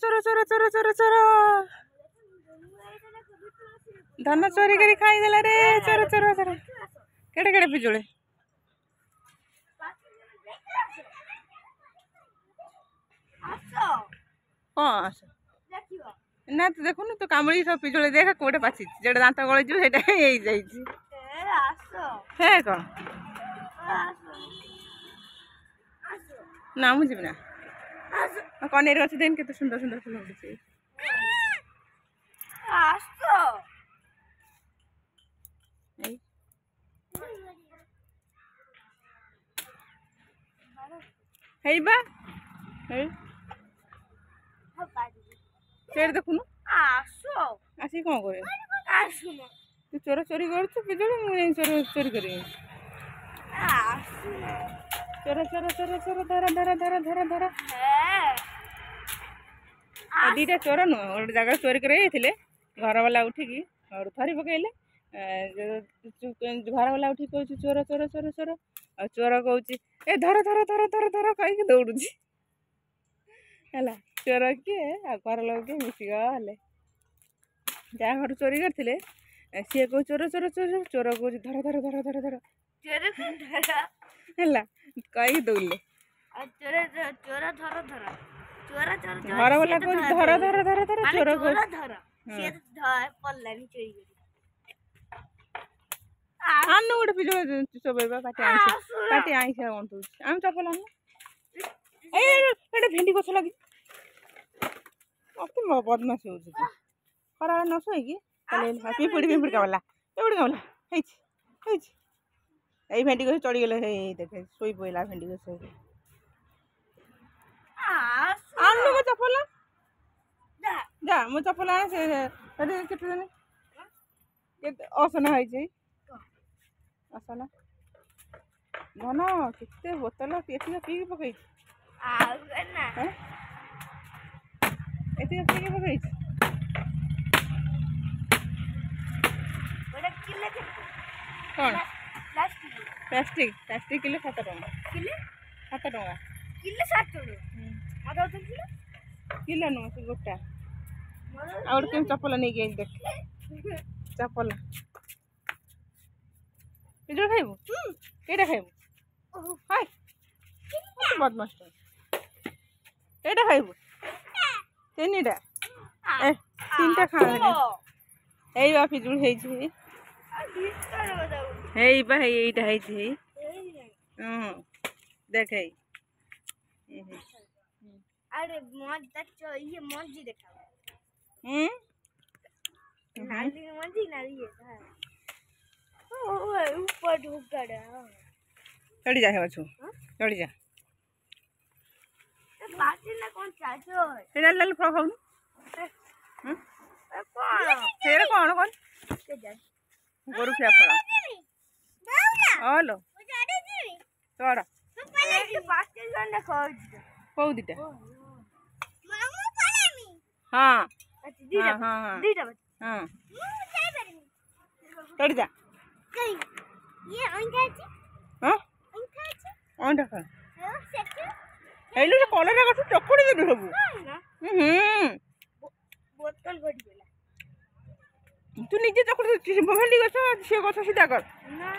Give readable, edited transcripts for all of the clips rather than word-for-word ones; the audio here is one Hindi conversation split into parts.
चोर चोर चोर चोर चोर धान चोरी करी खाईदेला रे चोर चोर चोर केड़े केड़े पिजुले हाँ आस ना तो देखुन तो कामुड़ी सब पिजुले देख कोटे पाची जेटा दांत गल है कौन ना मुझे ना कनेर गछ देन केते सुंदर सुंदर फूल उठे है बा फेर देखुन आसी कौन करे तू चोर चोरी कर पिजुली चोर चोरी कर चोर चोर चोर चोर धर धर धर धर धर दीटा चोर नुह गोटे जगह चोरी कर घर वाला उठिकी थरी पकड़े घर वाला उठी कह चोर चोर चोर चोर आ चोर कह ए धर धर धर धर धर कहीं दौड़ू है चोर किए आ घर लोग किए मिसिगले जहाँ घर चोरी करते सी कह चोर चोर चोर चोर कह धर धर धर धर धर है कहीं दौड़े घर वाला कह धर धर धर धर चोर कह आनु गोटे पिजु चोबेबा पाटी आईसा गंतु आम चपल आनु ए भेंडी गछ लगी अति बदमाश हो खरा न शोईकी पिपुड़ी पिपुड़ी कावला पिपुड़ी कावला है भेंडी गछ चढ़ी गले देखे शोई पड़ा भेंडी गछ आनु मो चपल जा मो चपल आने से केते असना है असना धन केते बोतल एतिक पी पकई एतिक पी पकई कौन प्लास्टिक प्लास्टिक किलो 7 टଙ୍କା किलो 7 टଙ୍କା किलो नुह से गोटा और केम चप्पल नहीं गई देख चप्पल पिजुल खाइबू केटा खाइबू हाय बदमाश केटा खाइबू तीनटा ए तीनटा खा एई बा पिजुल हेई हेई बा एईटा हेई देख हेई अरे ये मर्जी देखा नाली मर्जी नाली है ऊपर ढुकड़ चढ़ी जा बच्चों चढ़ी जा बाटी ना कौन चाचो है लाल फ्रॉक खाऊ कौन फेर कौन कौन के जा गोरु क्या फड़ा हेलो चढ़ ये बाटी गंडा खाऊ कौ दिटा हाँ हाँ हाँ हाँ चढ़ जा ये हाँ अंडा खा हेलो ये कॉलर का चक्कड़ी दे दो बोतल गड़ी गेला तू निजे चक्कड़ी भेंडी गछ से गछ सीधा कर ना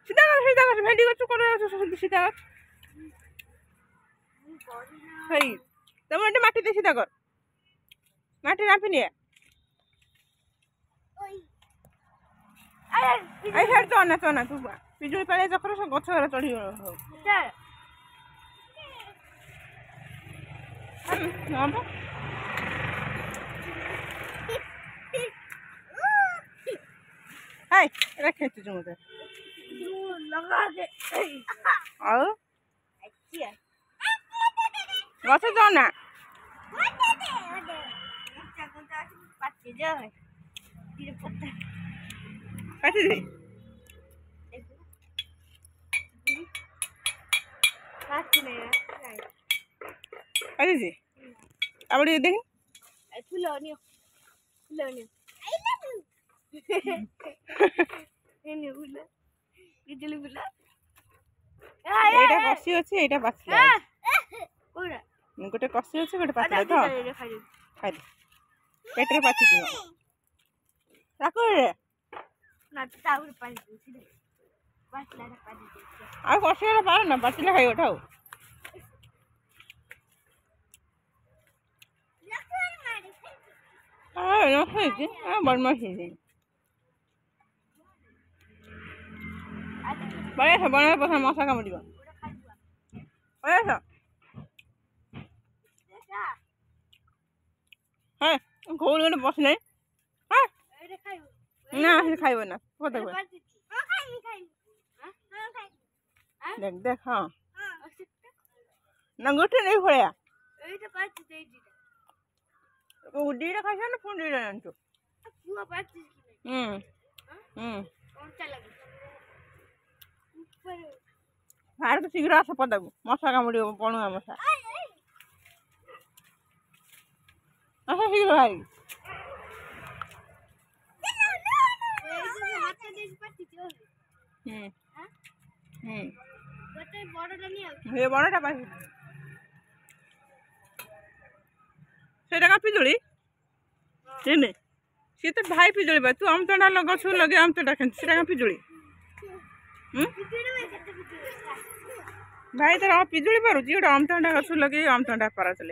सीधा कर भेंडी गछ कर सीधा कर हई तुम एटे माटी दे सीधा कर माटी नापी निया आई हेड चना तू पिजुली पाले चक्कर से गछ घर चढ़ी हाय रखे तुझे मुझे लगा दे और गछ जाना काटी दे काटी दे अब ये देख फुलौनी फुलौनी एने फुल बिजली फुल एटा बसी अछि एटा बाछला कोरा गोटे कषि अच्छे गोटे पातला तो खाई पेटे पाची कषि पार ना पाचिला खाई उठाऊ बदमाश बना पसा मशा कामुड़ हाँ कौन गोटे बसले ना खाइब ना देख देख हाँ ना गोटे नहीं भैया दीटा खाई ना पुणी दीटा जानचु बाहर तो शीघ्र आस पदा को मशा कामुड़ पणुआ मशा आस शीघ्र बाहर बड़टा पास से पिजुड़ी सी तो भाई पिजुड़ी तू आमतंडा गछ लगे आमतंडा खेल पिजुड़ी भाई तेरा पिजुड़ी पारुची गोटे आमतंडा गछ लगे आमतंडा पारा चल